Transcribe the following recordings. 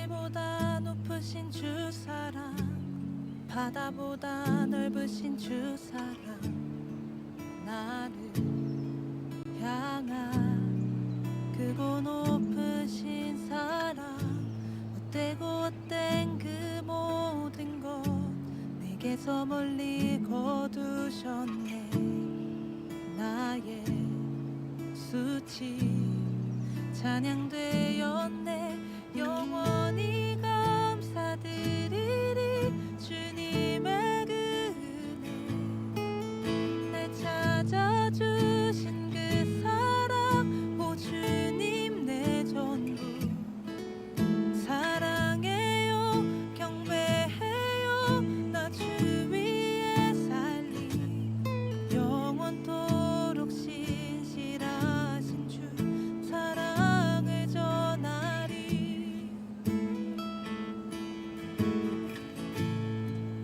하늘보다 높으신 주 사랑, 바다보다 넓으신 주 사랑, 나를 향한 크고 높으신 사랑, 헛되고 헛된 그 모든 것 내게서 멀리 거두셨네. 나의 수치 찬양되었네. 영원히 감사드리리 주님의 그 은혜, 날 찾아주신 그 사랑, 오 주님 내 전부 사랑해요 경배해요. 나 주 위에 살리 영원토록 신실하신 주 사랑을 전하리.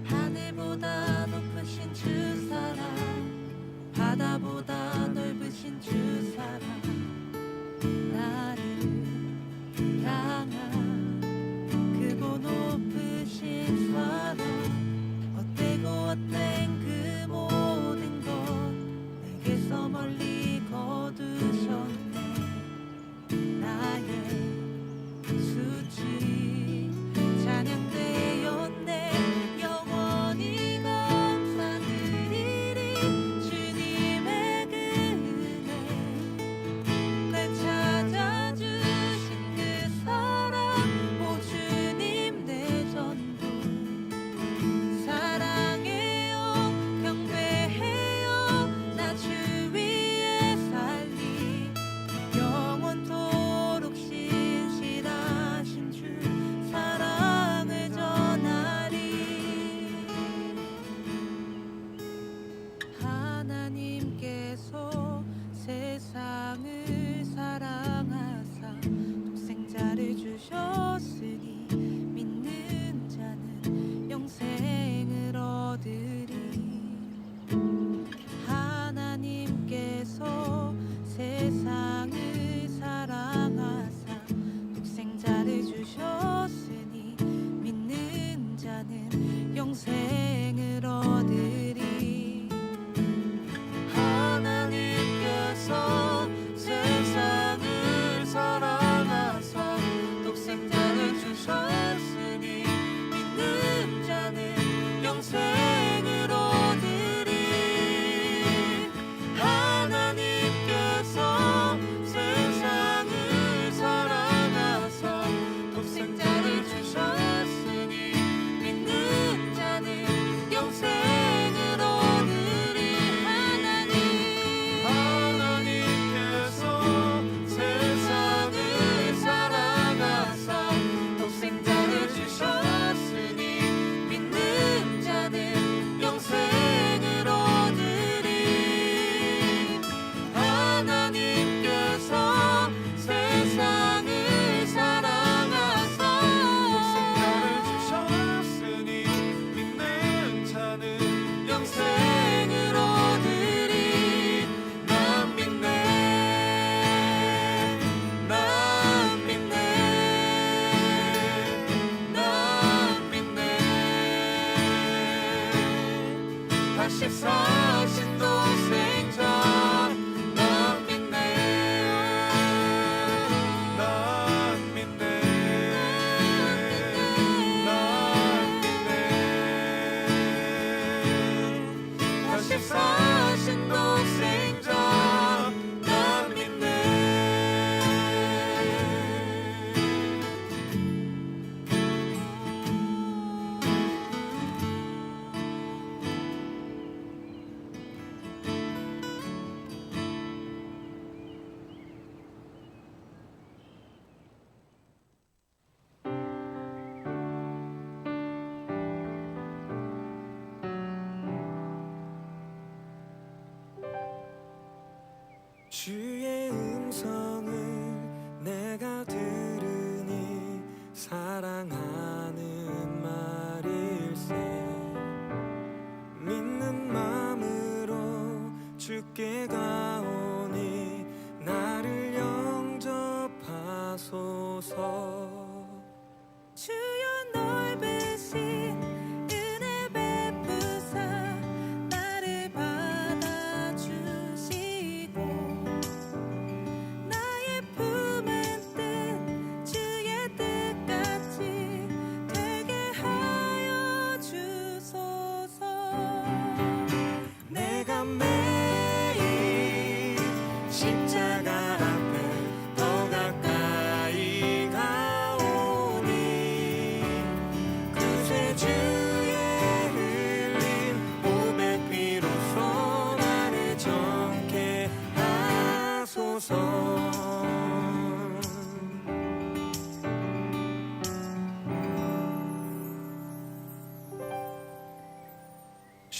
하늘보다 높으신 주 사랑, 바다보다 넓으신 주 사랑, 나를 향한 크고 높으신 사랑, 헛되고 헛된 그 모든 것 내게서 멀리 거두셨네. 나의 수치 찬양되었네. 영원히 감사드리리 주님의 그 은혜, 날 찾아주신 그 사랑, 오 주님 내 전부 사랑해요 경배해요. 나 주 위에 살리 영원토록 신실하신 주 사랑을 전하리. 하나님께서 세상을 사랑하사 독생자를 주셨으니 믿는 자는 영생을 얻으리. 하나님께서 세상을 사랑하사 독생자를 주셨으니 믿는 자는 영생을 얻으리. 하나님께서 세상을 사랑하사 독생자를 주셨으니 믿는 자는 영생을 얻으리. 하나님께서 세상을 사랑하사 독생자를 주셨으니 믿는 자는 영생을 얻으리. 하나님께서 세상을 사랑하사 독생자를 주셨으니 믿는 자는 영생을 얻으리. 하나님께서 세상을 사랑하사 독생자를 주셨으니 믿는 자는 영생을 얻으리. 난 믿네, 난 믿네, 난 믿네. 다시 사신 독생자 난 믿네, 난 믿네, 난 믿네. 다시 사신 독생자 난 믿네. 주의 음성을 내가 들으니 사랑하는 말일세. 믿는 마음으로 주께 가오니 나를 영접하소서.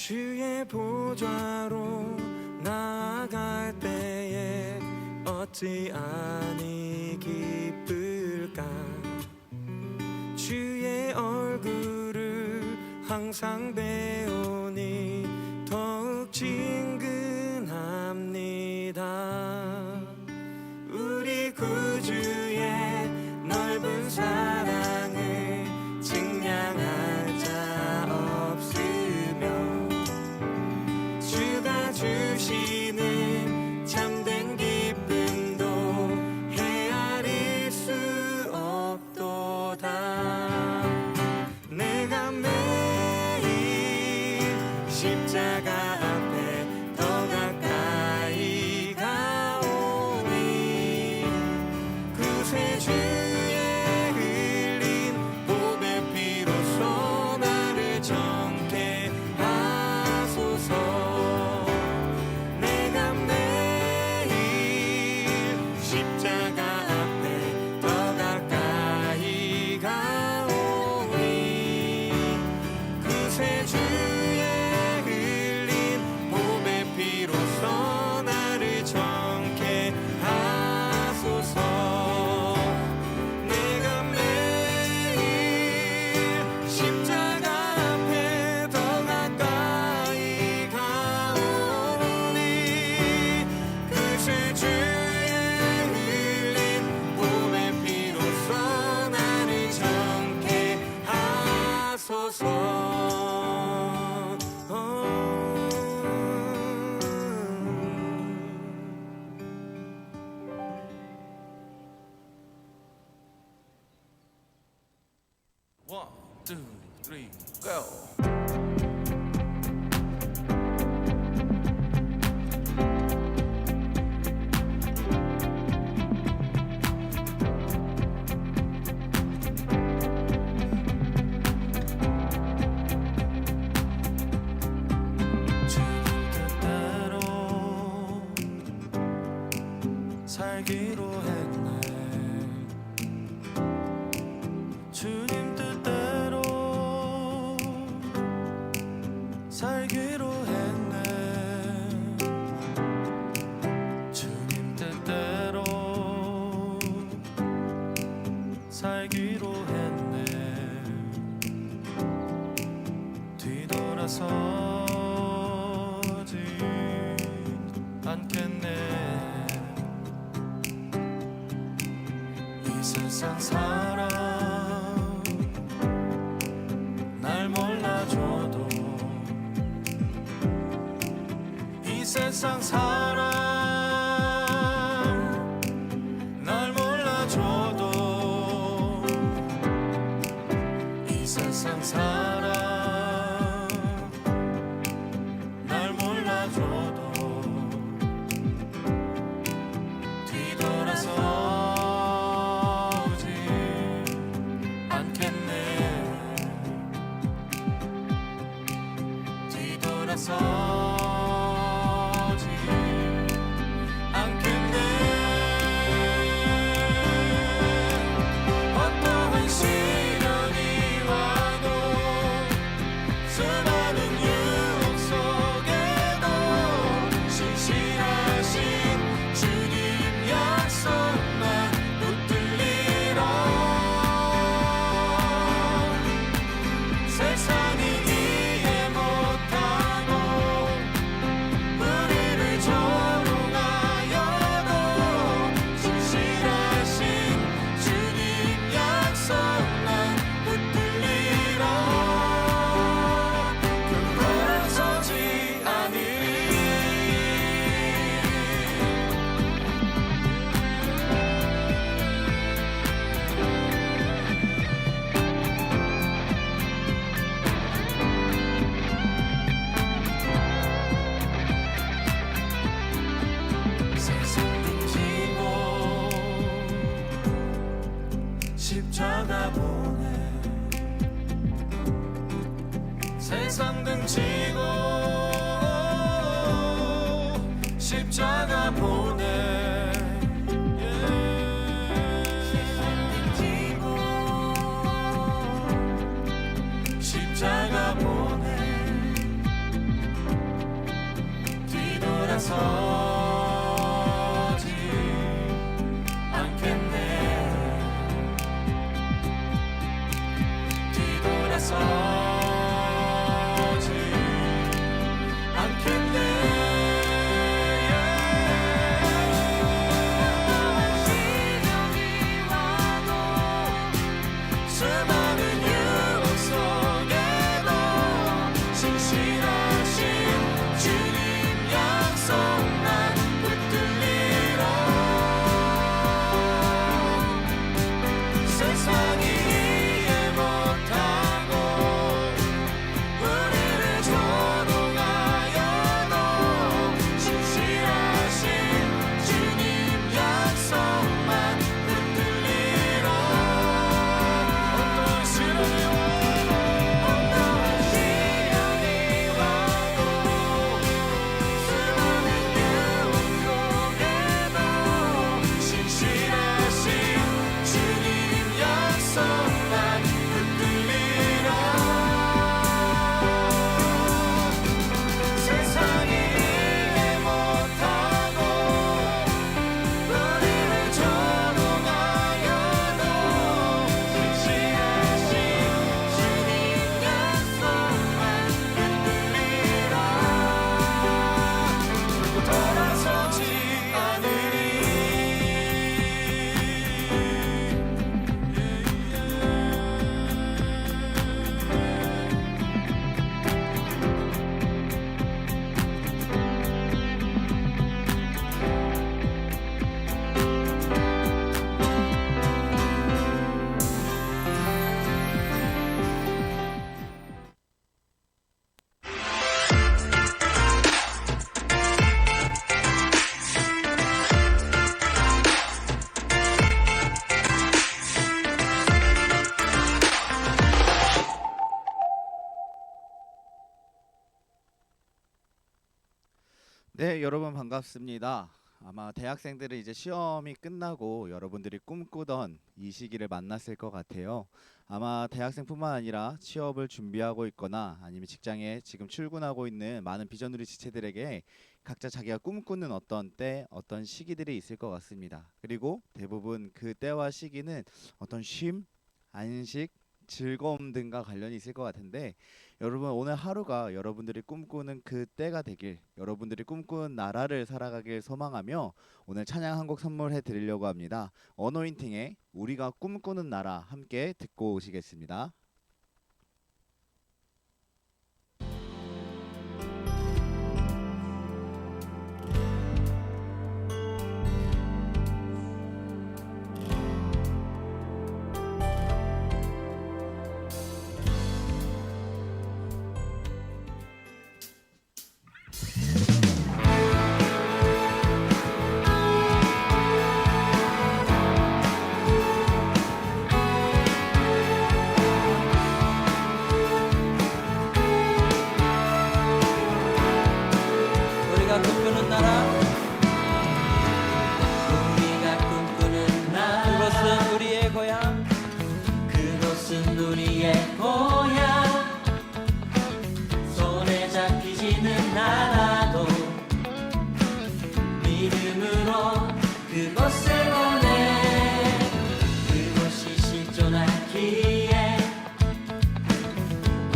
주의 보좌로 나아갈 때에 어찌 아니 기쁠까. 주의 얼굴을 항상 배우니 더욱 친근합니다. 우리 구주의 넓은 사랑을 증량할 자 없으며 주가 주시는 참된 기쁨도 헤아릴 수 없도다. 내가 매일 십자가 앞에 더 가까이 가오니 그새 주의 흘린 보배 피로써 나를 정케 하소서. 내가 매일 십자가 앞에 더 가까이 가오니 그새 주의 흘린 보배 피로써 나를 정케 하소서. 내가 매일 십자가 앞에 더 가까이 가오니 그새 주의 흘린 보배 피로써 나를 정케 하소서. One, two, three, go. 주님 뜻대로 살기로 했네. 주님 뜻대로 살기로 했네. 주님 뜻대로 살기로 했네. 뒤돌아서지 않겠네. 이 세상 사람 날 몰라줘도 이 세상 사람 날 몰라줘도 이 세상 사람 날 몰라줘도 뒤돌아서지 않겠네. 뒤돌아서지 않겠네. 어떠한 시련이 와도 수많은 유혹 속에도 신실하신 주님 약속만 붙들리라. 세상이 이해 못하고 우리를 조롱하여도 신실하신 주님 약속만 붙들리라. 돌아서지 않으리. 세상 등지고 십자가 보내. 세상 등지고 십자가 보내. 십자가 보내. 돌아서지 않겠네. 뒤돌아서지 않겠네. 시련이 와도 수많은 유혹 속에도 신실하신 주님 약속만 붙들리라. 세상이 이해 못하고 우리를 조롱하여도 신실하신 주님 약속만 붙들리라. 어떠한 시련이 와도 수많은 유혹 속에도 신실하신 주님 약속만 붙들리라. 세상이 이해 못하고 우리를 조롱하여도 신실하신 주님 약속만 붙들리라. 결코 돌아서지 않으리. 네, 여러분 반갑습니다. 아마 대학생들은 이제 시험이 끝나고 여러분들이 꿈꾸던 이 시기를 만났을 것 같아요. 아마 대학생뿐만 아니라 취업을 준비하고 있거나 아니면 직장에 지금 출근하고 있는 많은 비전우리 지체들에게 각자 자기가 꿈꾸는 어떤 때, 어떤 시기들이 있을 것 같습니다. 그리고 대부분 그 때와 시기는 어떤 쉼, 안식, 즐거움 등과 관련이 있을 것 같은데, 여러분 오늘 하루가 여러분들이 꿈꾸는 그 때가 되길, 여러분들이 꿈꾸는 나라를 살아가길 소망하며 오늘 찬양 한 곡 선물해 드리려고 합니다. 어노인팅의 우리가 꿈꾸는 나라 함께 듣고 오시겠습니다. 우리가 꿈꾸는 나라, 우리가 꿈꾸는 나라, 그것은 우리의 고향, 그곳은 우리의 고향. 손에 잡히지는 않아도 믿음으로 그곳을 보내. 그곳이 실존하기에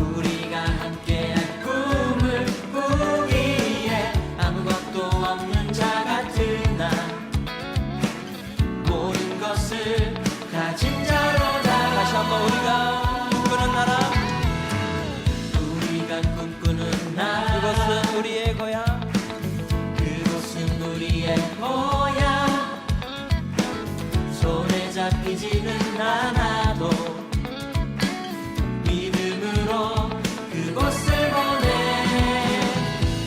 우리가 함께한 꿈을 꾸기에 아무것도 없는 자 같은 나, 모든 것을 가진 자로다. 다시 한번 우리가 꿈꾸는 나라, 우리가 꿈꾸는 나라, 그것은 우리의 고향, 그곳은 우리의 고향. 손에 잡히지는 않아도 믿음으로 그곳을 보내.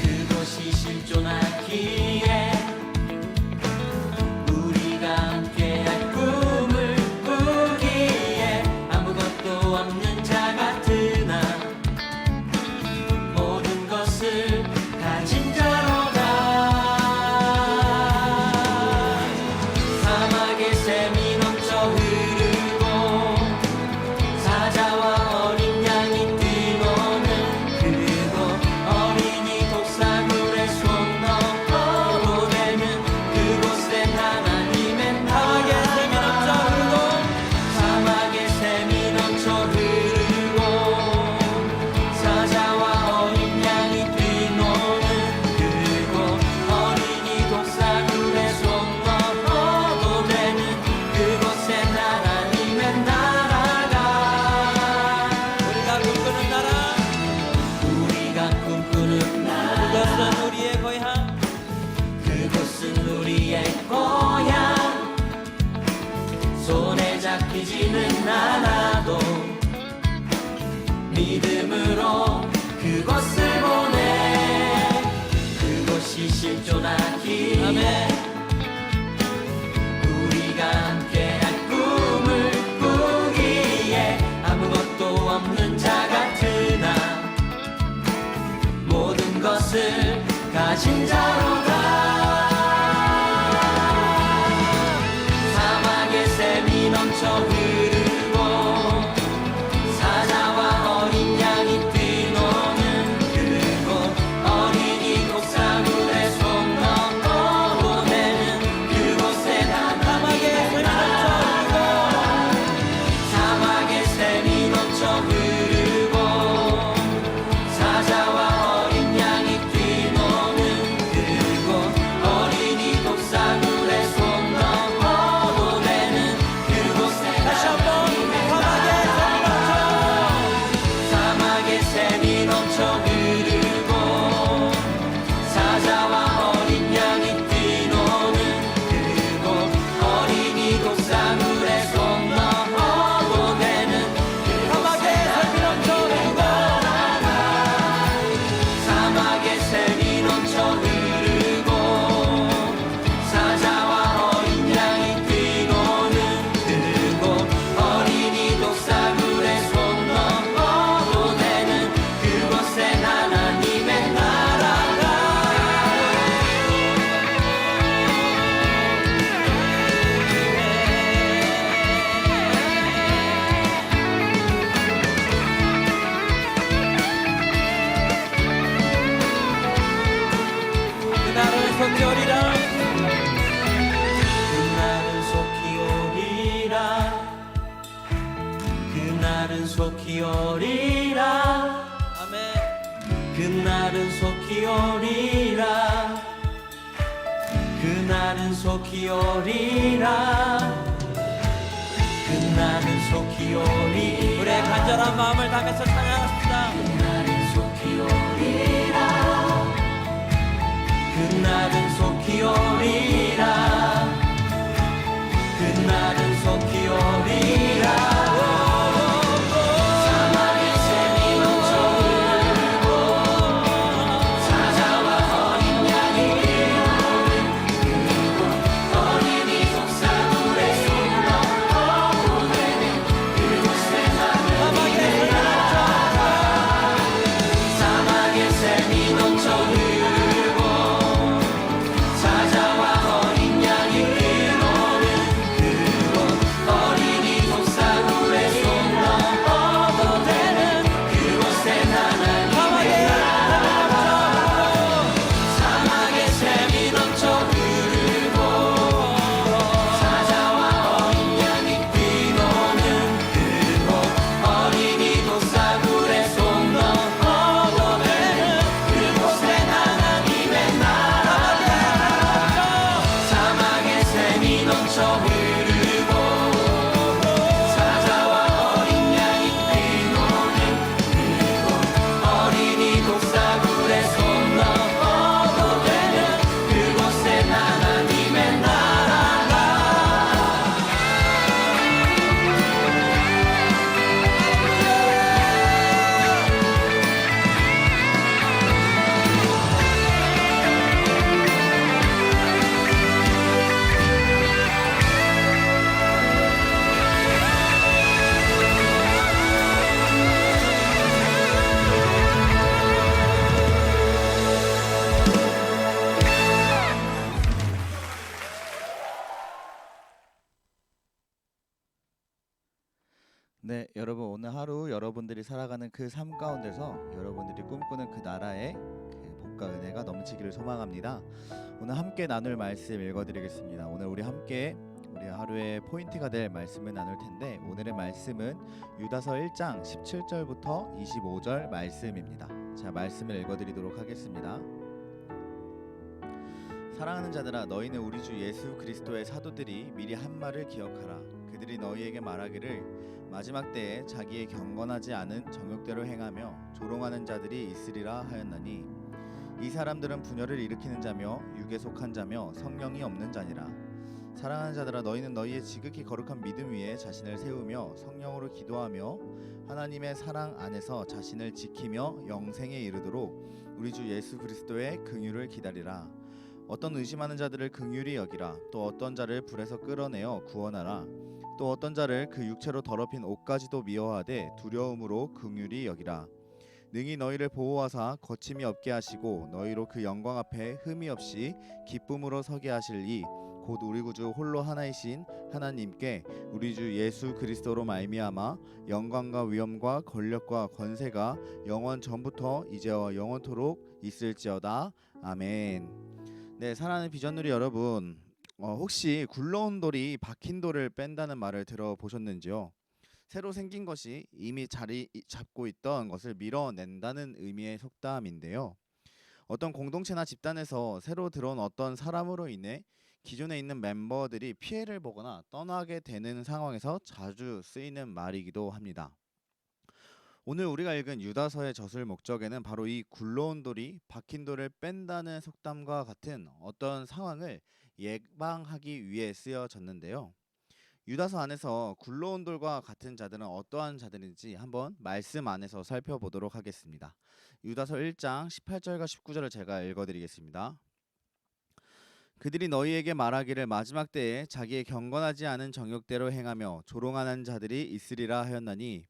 그곳이 실존하기에 우리가 함께할 꿈을 꾸기에 아무것도 없는 자 같은 나, 모든 것을 가진 자로다. 사막의 샘이 넘쳐 흐르고 믿음으로 그곳을 보내 그곳이 실존하기에 아멘. 우리가 함께한 꿈을 꾸기에 아무것도 없는 자 같으나 모든 것을 가진 자로다 사막의 샘이 넘쳐 흐르고 사자와 어린 양이 뛰노는 그곳 어린이 독사물에 손 넣어 보내는 그곳에 사막의 샘이 넘쳐 흐르고 사자와 어린 양이 뛰노는 그곳 어린이 독사물에 손 넣어 보내는 그곳에 다시 한번 사막의 샘이 넘쳐 흐르고 사자와 어린 양이 뛰노는 그곳 어린이 독사물에 손 넣어 보내는 사막의 샘이 넘쳐 흐르고 사막의 샘이 넘쳐 흐르고 사자와 어린 양이 뛰노는 그곳 어린이 독사물에 손 넣어 보내는 그곳엔 하나님의 나라가 그날은 속히 오리라. 그날은 속히 오리라 그날은 속히 오리라 아멘. 그날은 속히 오리라 그날은 속히 오리라 그날은 속히 오리라 우리의 간절한 마음을 담아서 찬양하십시다. 그날은 속히 오리라 그날은 속히 오리라 그날은 속히 오리라 사막의 샘이 넘쳐 흐르고 사자와 어린 양이 뛰노는 그곳 어린이 독사물에 손 넣어 보내는 그곳에 하나님의 나라 사막의 샘이 넘쳐 흐르고 사자와 어린 양이 뛰노는 그곳 어린이 독사물에 손 넣어 보내는 그곳엔 하나님의 나라 사막의 샘이 넘쳐 흐르고 사자와 어린 양이 뛰노는 그곳 어린이 독사물에 손 넣어 보내는 그곳엔 하나님의 나라 사막의 샘이 넘쳐 흐르고 사자와 어린 양이 뛰노는 그곳 어린이 독사물에 손 넣어 보내는 그곳엔 하나님의 나라가 네, 여러분 오늘 하루 여러분들이 살아가는 그 삶 가운데서 여러분들이 꿈꾸는 그 나라의 그 복과 은혜가 넘치기를 소망합니다. 오늘 함께 나눌 말씀 읽어드리겠습니다. 오늘 우리 함께 우리 하루의 포인트가 될 말씀을 나눌 텐데 오늘의 말씀은 유다서 1장 17절부터 25절 말씀입니다. 자, 말씀을 읽어드리도록 하겠습니다. 사랑하는 자들아, 너희는 우리 주 예수 그리스도의 사도들이 미리 한 말을 기억하라. 그들이 너희에게 말하기를 마지막 때에 자기의 경건하지 않은 정욕대로 행하며 조롱하는 자들이 있으리라 하였나니 이 사람들은 분열을 일으키는 자며 육에 속한 자며 성령이 없는 자니라. 사랑하는 자들아 너희는 너희의 지극히 거룩한 믿음 위에 자신을 세우며 성령으로 기도하며 하나님의 사랑 안에서 자신을 지키며 영생에 이르도록 우리 주 예수 그리스도의 긍휼을 기다리라. 어떤 의심하는 자들을 긍휼히 여기라. 또 어떤 자를 불에서 끌어내어 구원하라. 또 어떤 자를 그 육체로 더럽힌 옷까지도 미워하되 두려움으로 긍휼히 여기라. 능히 너희를 보호하사 거침이 없게 하시고 너희로 그 영광 앞에 흠이 없이 기쁨으로 서게 하실 이 곧 우리 구주 홀로 하나이신 하나님께 우리 주 예수 그리스도로 말미암아 영광과 위엄과 권력과 권세가 영원 전부터 이제와 영원토록 있을지어다. 아멘. 네, 사랑하는 비전누리 여러분, 혹시 굴러온 돌이 박힌 돌을 뺀다는 말을 들어보셨는지요? 새로 생긴 것이 이미 자리 잡고 있던 것을 밀어낸다는 의미의 속담인데요. 어떤 공동체나 집단에서 새로 들어온 어떤 사람으로 인해 기존에 있는 멤버들이 피해를 보거나 떠나게 되는 상황에서 자주 쓰이는 말이기도 합니다. 오늘 우리가 읽은 유다서의 저술 목적에는 바로 이 굴러온 돌이 박힌 돌을 뺀다는 속담과 같은 어떤 상황을 예방하기 위해 쓰여졌는데요. 유다서 안에서 굴러온 돌과 같은 자들은 어떠한 자들인지 한번 말씀 안에서 살펴보도록 하겠습니다. 유다서 1장 18절과 19절을 제가 읽어드리겠습니다. 그들이 너희에게 말하기를 마지막 때에 자기의 경건하지 않은 정욕대로 행하며 조롱하는 자들이 있으리라 하였나니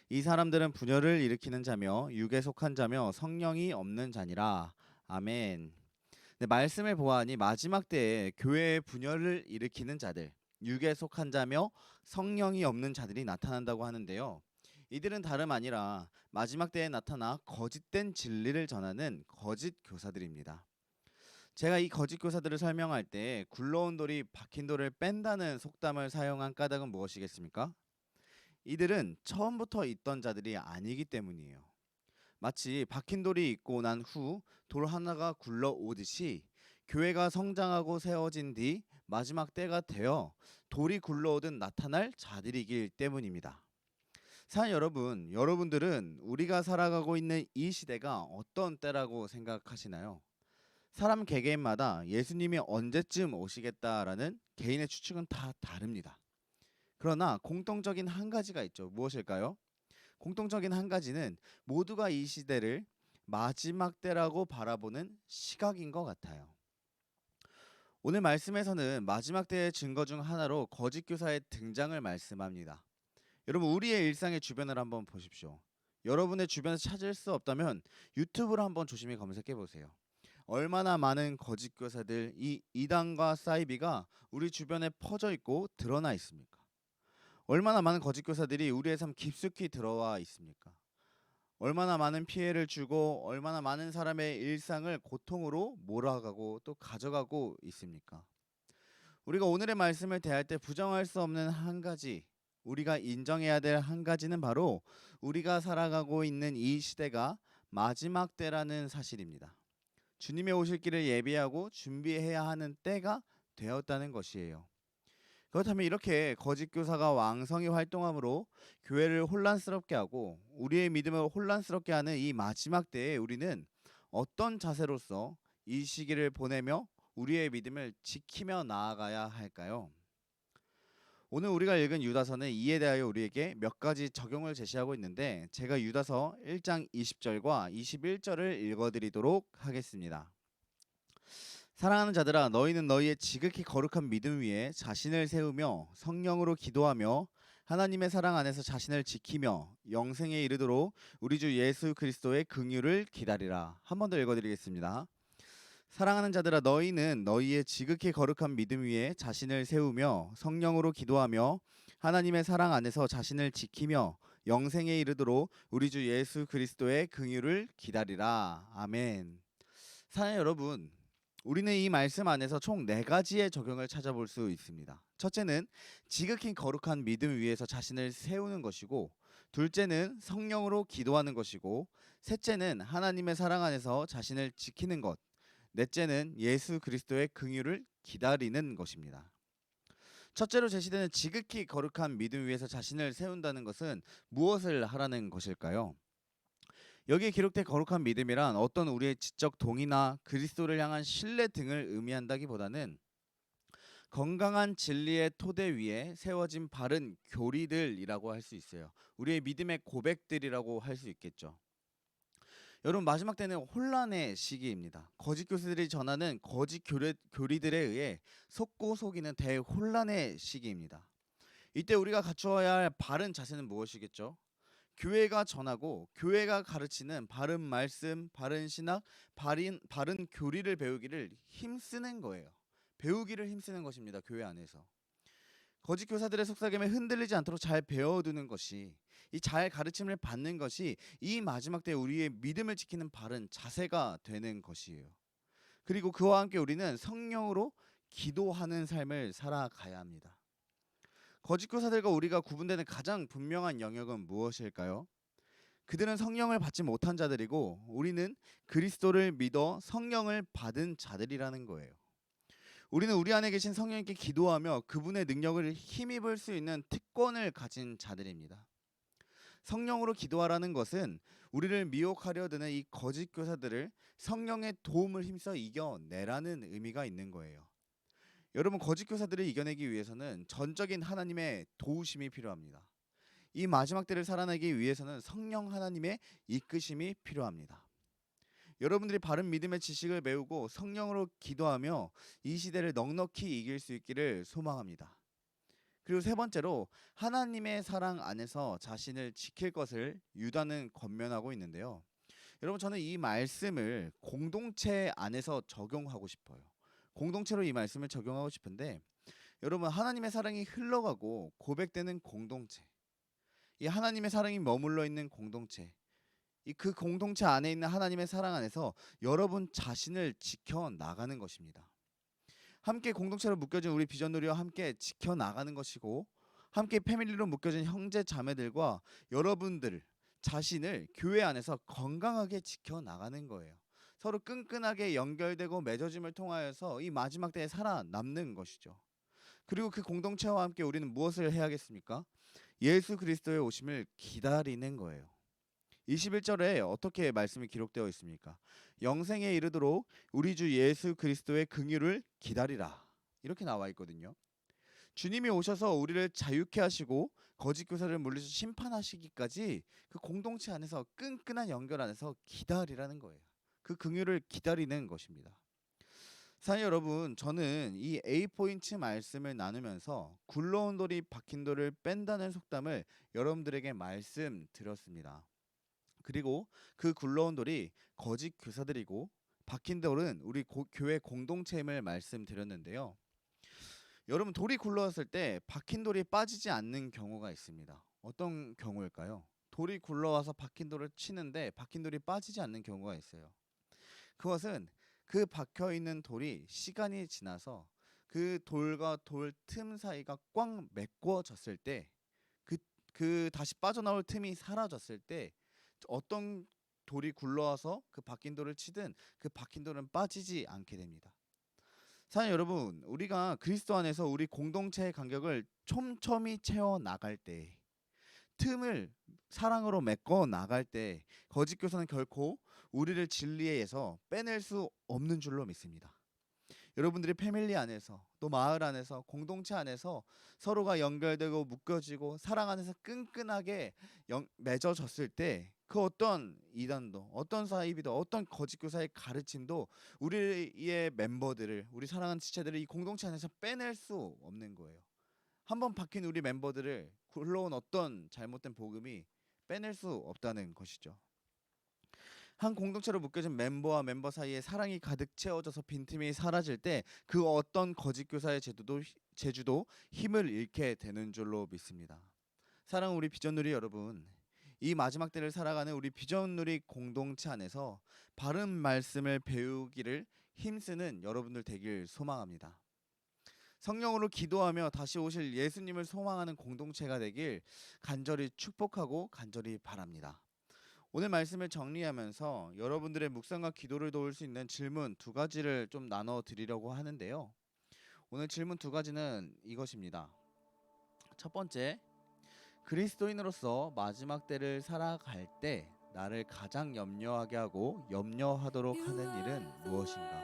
이 사람들은 분열을 일으키는 자며 육에 속한 자며 성령이 없는 자니라. 아멘. 네, 말씀을 보아하니 마지막 때에 교회의 분열을 일으키는 자들, 육에 속한 자며 성령이 없는 자들이 나타난다고 하는데요. 이들은 다름 아니라 마지막 때에 나타나 거짓된 진리를 전하는 거짓 교사들입니다. 제가 이 거짓 교사들을 설명할 때 굴러온 돌이 박힌 돌을 뺀다는 속담을 사용한 까닭은 무엇이겠습니까? 이들은 처음부터 있던 자들이 아니기 때문이에요. 마치 박힌 돌이 있고 난 후 돌 하나가 굴러오듯이 교회가 성장하고 세워진 뒤 마지막 때가 되어 돌이 굴러오듯 나타날 자들이기 때문입니다. 사랑 여러분, 여러분들은 우리가 살아가고 있는 이 시대가 어떤 때라고 생각하시나요? 사람 개개인마다 예수님이 언제쯤 오시겠다라는 개인의 추측은 다 다릅니다. 그러나 공통적인 한 가지가 있죠. 무엇일까요? 공통적인 한 가지는 모두가 이 시대를 마지막 때라고 바라보는 시각인 것 같아요. 오늘 말씀에서는 마지막 때의 증거 중 하나로 거짓 교사의 등장을 말씀합니다. 여러분, 우리의 일상의 주변을 한번 보십시오. 여러분의 주변에서 찾을 수 없다면 유튜브로 한번 조심히 검색해 보세요. 얼마나 많은 거짓 교사들, 이 이단과 사이비가 우리 주변에 퍼져 있고 드러나 있습니까? 얼마나 많은 거짓 교사들이 우리의 삶 깊숙이 들어와 있습니까? 얼마나 많은 피해를 주고 얼마나 많은 사람의 일상을 고통으로 몰아가고 또 가져가고 있습니까? 우리가 오늘의 말씀을 대할 때 부정할 수 없는 한 가지, 우리가 인정해야 될 한 가지는 바로 우리가 살아가고 있는 이 시대가 마지막 때라는 사실입니다. 주님의 오실 길을 예비하고 준비해야 하는 때가 되었다는 것이에요. 그렇다면 이렇게 거짓 교사가 왕성히 활동함으로 교회를 혼란스럽게 하고 우리의 믿음을 혼란스럽게 하는 이 마지막 때에 우리는 어떤 자세로서 이 시기를 보내며 우리의 믿음을 지키며 나아가야 할까요? 오늘 우리가 읽은 유다서는 이에 대하여 우리에게 몇 가지 적용을 제시하고 있는데 제가 유다서 1장 20절과 21절을 읽어드리도록 하겠습니다. 사랑하는 자들아 너희는 너희의 지극히 거룩한 믿음 위에 자신을 세우며 성령으로 기도하며 하나님의 사랑 안에서 자신을 지키며 영생에 이르도록 우리 주 예수 그리스도의 긍휼을 기다리라. 한 번 더 읽어드리겠습니다. 사랑하는 자들아 너희는 너희의 지극히 거룩한 믿음 위에 자신을 세우며 성령으로 기도하며 하나님의 사랑 안에서 자신을 지키며 영생에 이르도록 우리 주 예수 그리스도의 긍휼을 기다리라. 아멘. 사랑하는 여러분, 우리는 이 말씀 안에서 총 4가지의 적용을 찾아볼 수 있습니다. 첫째는 지극히 거룩한 믿음 위에서 자신을 세우는 것이고, 둘째는 성령으로 기도하는 것이고, 셋째는 하나님의 사랑 안에서 자신을 지키는 것, 넷째는 예수 그리스도의 긍휼을 기다리는 것입니다. 첫째로 제시되는 지극히 거룩한 믿음 위에서 자신을 세운다는 것은 무엇을 하라는 것일까요? 여기에 기록된 거룩한 믿음이란 어떤 우리의 지적 동의나 그리스도를 향한 신뢰 등을 의미한다기보다는 건강한 진리의 토대 위에 세워진 바른 교리들이라고 할 수 있어요. 우리의 믿음의 고백들이라고 할 수 있겠죠. 여러분, 마지막 때는 혼란의 시기입니다. 거짓 교사들이 전하는 거짓 교리들에 의해 속고 속이는 대혼란의 시기입니다. 이때 우리가 갖추어야 할 바른 자세는 무엇이겠죠? 교회가 전하고 교회가 가르치는 바른 말씀, 바른 신학, 바른 교리를 배우기를 힘쓰는 거예요. 배우기를 힘쓰는 것입니다. 교회 안에서. 거짓 교사들의 속삭임에 흔들리지 않도록 잘 배워두는 것이, 이 잘 가르침을 받는 것이 이 마지막 때 우리의 믿음을 지키는 바른 자세가 되는 것이에요. 그리고 그와 함께 우리는 성령으로 기도하는 삶을 살아가야 합니다. 거짓 교사들과 우리가 구분되는 가장 분명한 영역은 무엇일까요? 그들은 성령을 받지 못한 자들이고 우리는 그리스도를 믿어 성령을 받은 자들이라는 거예요. 우리는 우리 안에 계신 성령님께 기도하며 그분의 능력을 힘입을 수 있는 특권을 가진 자들입니다. 성령으로 기도하라는 것은 우리를 미혹하려 드는 이 거짓 교사들을 성령의 도움을 힘써 이겨내라는 의미가 있는 거예요. 여러분, 거짓 교사들을 이겨내기 위해서는 전적인 하나님의 도우심이 필요합니다. 이 마지막 때를 살아내기 위해서는 성령 하나님의 이끄심이 필요합니다. 여러분들이 바른 믿음의 지식을 배우고 성령으로 기도하며 이 시대를 넉넉히 이길 수 있기를 소망합니다. 그리고 세 번째로, 하나님의 사랑 안에서 자신을 지킬 것을 유다는 권면하고 있는데요. 여러분, 저는 이 말씀을 공동체 안에서 적용하고 싶어요. 공동체로 이 말씀을 적용하고 싶은데, 여러분, 하나님의 사랑이 흘러가고 고백되는 공동체, 이 하나님의 사랑이 머물러 있는 공동체, 그 공동체 안에 있는 하나님의 사랑 안에서 여러분 자신을 지켜나가는 것입니다. 함께 공동체로 묶여진 우리 비전누리와 함께 지켜나가는 것이고, 함께 패밀리로 묶여진 형제 자매들과 여러분들 자신을 교회 안에서 건강하게 지켜나가는 거예요. 서로 끈끈하게 연결되고 맺어짐을 통하여서 이 마지막 때에 살아남는 것이죠. 그리고 그 공동체와 함께 우리는 무엇을 해야겠습니까? 예수 그리스도의 오심을 기다리는 거예요. 21절에 어떻게 말씀이 기록되어 있습니까? 영생에 이르도록 우리 주 예수 그리스도의 긍휼을 기다리라, 이렇게 나와 있거든요. 주님이 오셔서 우리를 자유케 하시고 거짓 교사를 물리쳐 심판하시기까지 그 공동체 안에서 끈끈한 연결 안에서 기다리라는 거예요. 그 긍휼을 기다리는 것입니다. 사랑하는 여러분, 저는 이 A포인트 말씀을 나누면서 굴러온 돌이 박힌 돌을 뺀다는 속담을 여러분들에게 말씀드렸습니다. 그리고 그 굴러온 돌이 거짓 교사들이고 박힌 돌은 우리 교회 공동체임을 말씀드렸는데요. 여러분, 돌이 굴러왔을 때 박힌 돌이 빠지지 않는 경우가 있습니다. 어떤 경우일까요? 돌이 굴러와서 박힌 돌을 치는데 박힌 돌이 빠지지 않는 경우가 있어요. 그것은 그 박혀있는 돌이 시간이 지나서 그 돌과 돌 틈 사이가 꽉 메꿔졌을 때, 그 다시 빠져나올 틈이 사라졌을 때 어떤 돌이 굴러와서 그 박힌 돌을 치든 그 박힌 돌은 빠지지 않게 됩니다. 사랑하는 여러분, 우리가 그리스도 안에서 우리 공동체의 간격을 촘촘히 채워 나갈 때, 틈을 사랑으로 메꿔 나갈 때 거짓 교사는 결코 우리를 진리에서 빼낼 수 없는 줄로 믿습니다. 여러분들이 패밀리 안에서, 또 마을 안에서, 공동체 안에서 서로가 연결되고 묶여지고 사랑 안에서 끈끈하게 맺어졌을 때 그 어떤 이단도, 어떤 사이비도, 어떤 거짓 교사의 가르침도 우리의 멤버들을, 우리 사랑하는 지체들을 이 공동체 안에서 빼낼 수 없는 거예요. 한번 박힌 우리 멤버들을 굴러온 어떤 잘못된 복음이 빼낼 수 없다는 것이죠. 한 공동체로 묶여진 멤버와 멤버 사이에 사랑이 가득 채워져서 빈틈이 사라질 때 그 어떤 거짓 교사의 제주도 힘을 잃게 되는 줄로 믿습니다. 사랑하는 우리 비전누리 여러분, 이 마지막 때를 살아가는 우리 비전누리 공동체 안에서 바른 말씀을 배우기를 힘쓰는 여러분들 되길 소망합니다. 성령으로 기도하며 다시 오실 예수님을 소망하는 공동체가 되길 간절히 축복하고 간절히 바랍니다. 오늘 말씀을 정리하면서 여러분들의 묵상과 기도를 도울 수 있는 질문 두 가지를 좀 나눠 드리려고 하는데요. 오늘 질문 두 가지는 이것입니다. 첫 번째, 그리스도인으로서 마지막 때를 살아갈 때 나를 가장 염려하게 하고 염려하도록 하는 일은 무엇인가?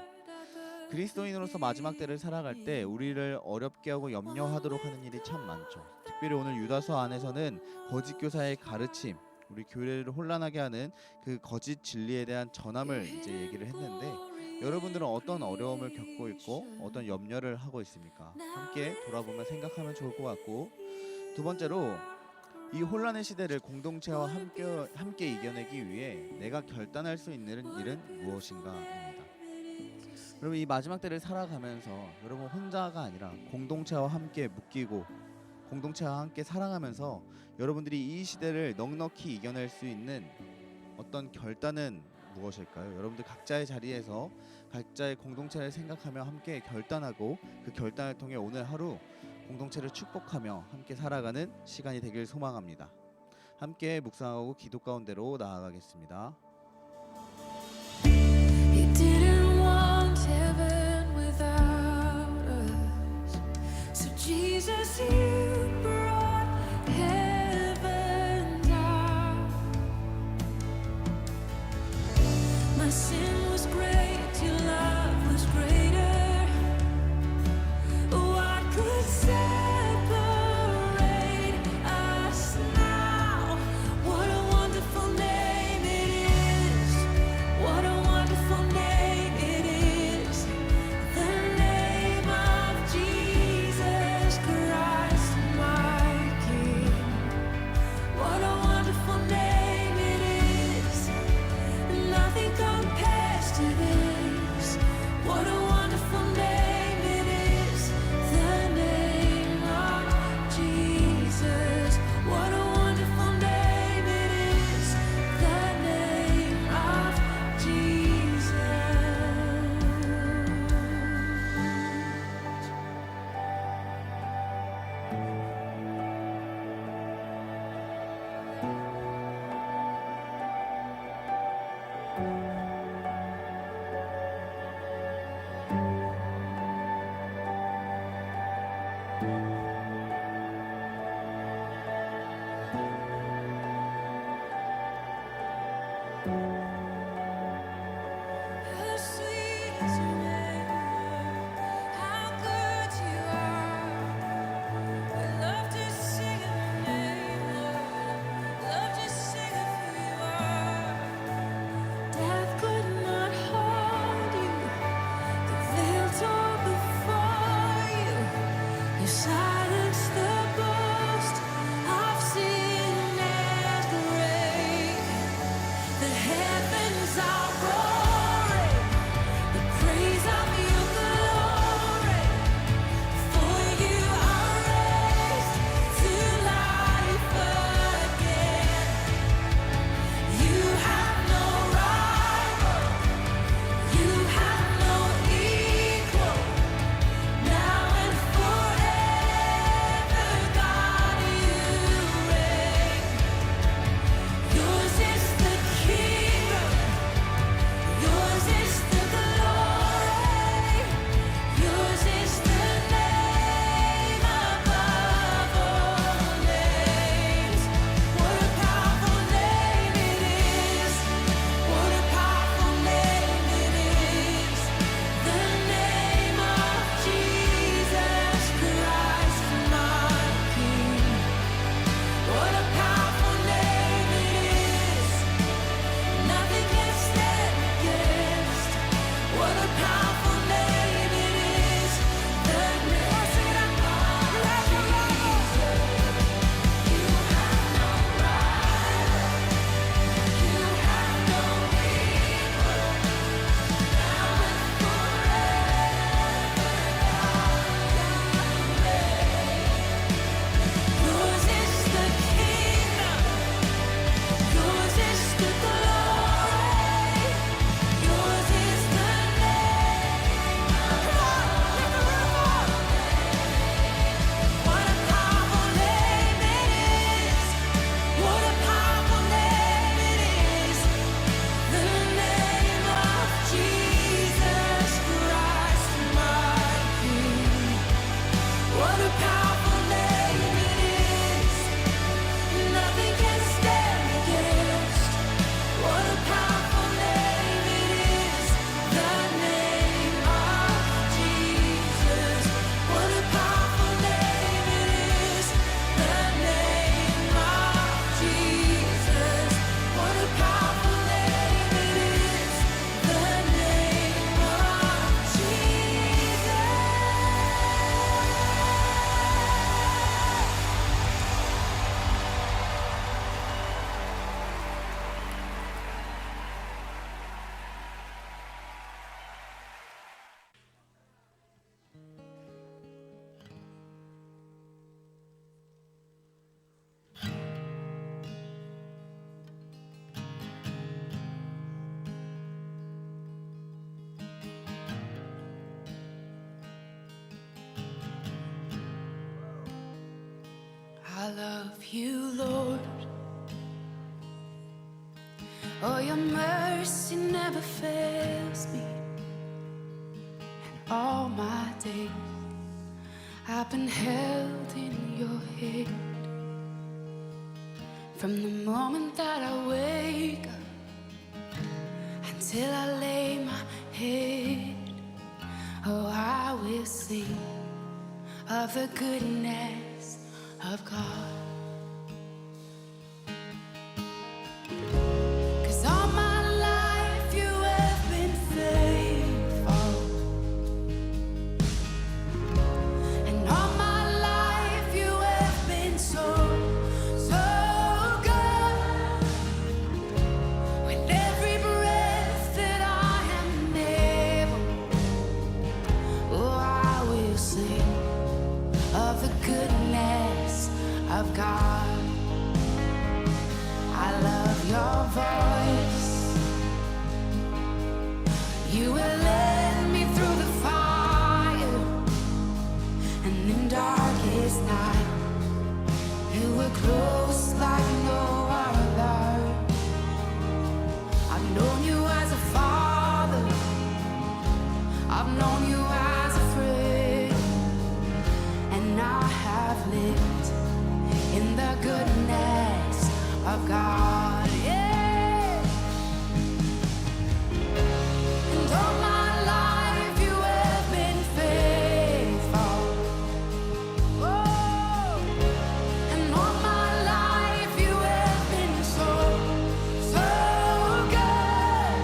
그리스도인으로서 마지막 때를 살아갈 때 우리를 어렵게 하고 염려하도록 하는 일이 참 많죠. 특별히 오늘 유다서 안에서는 거짓 교사의 가르침, 우리 교회를 혼란하게 하는 그 거짓 진리에 대한 전함을 이제 얘기를 했는데, 여러분들은 어떤 어려움을 겪고 있고 어떤 염려를 하고 있습니까? 함께 돌아보며 생각하면 좋을 것 같고, 두 번째로 이 혼란의 시대를 공동체와 함께 이겨내기 위해 내가 결단할 수 있는 일은 무엇인가입니다. 여러분, 이 마지막 때를 살아가면서 여러분 혼자가 아니라 공동체와 함께 묶이고 공동체와 함께 사랑하면서 여러분들이 이 시대를 넉넉히 이겨낼 수 있는 어떤 결단은 무엇일까요? 여러분들 각자의 자리에서 각자의 공동체를 생각하며 함께 결단하고 그 결단을 통해 오늘 하루 공동체를 축복하며 함께 살아가는 시간이 되길 소망합니다. 함께 묵상하고 기도 가운데로 나아가겠습니다. You didn't want heaven without us, so Jesus, you brought heaven down. My sin was great, your love was greater. What could separate us now? What a wonderful name it is. love you, Lord. Oh, your mercy never fails me. And all my days I've been held in your hand. From the moment that I wake up until I lay my head, oh, I will sing of the goodness of God. 'Cause all my life you have been faithful, and all my life you have been so, so good. With every breath that I am able, oh, I will sing of the goodness of God. I love your voice. You will lead me through the fire, and in darkest night, you were close like no other. I've known you as a father, I've known you as a friend, and I have lived in the goodness of God. Yeah. And all my life you have been faithful. Oh. And all my life you have been so, so good.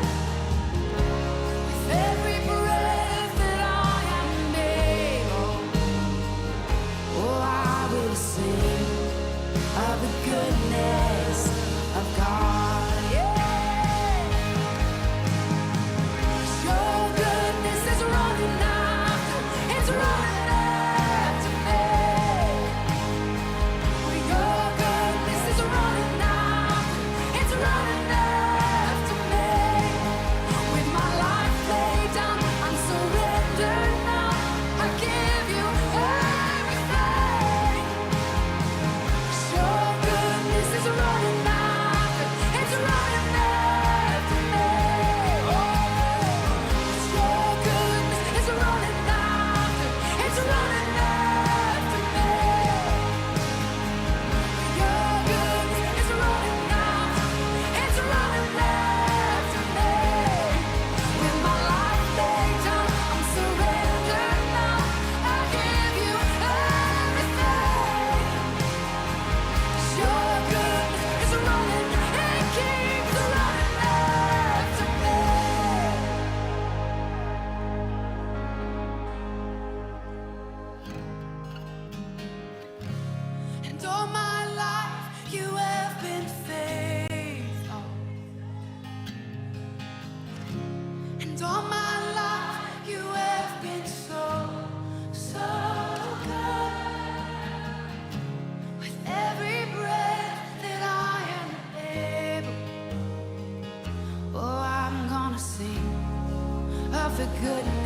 With every breath that I am able, oh, I will sing of the goodness of God. Yeah. Your goodness is running after, it's running after me. Your goodness is running after, it's running after me. With my life laid down, I'm surrendered now. I give you everything. Your goodness is running after, it's running after me. Your goodness is running after, it's running after me. Your goodness is running after, it's running after me. With my life laid down, I'm surrendered now. I give you everything. Your goodness is running and keeps running after me. And all my life you have been faithful. And all my life you have been so, so good. With every breath that I am able, oh, I'm gonna sing of the goodness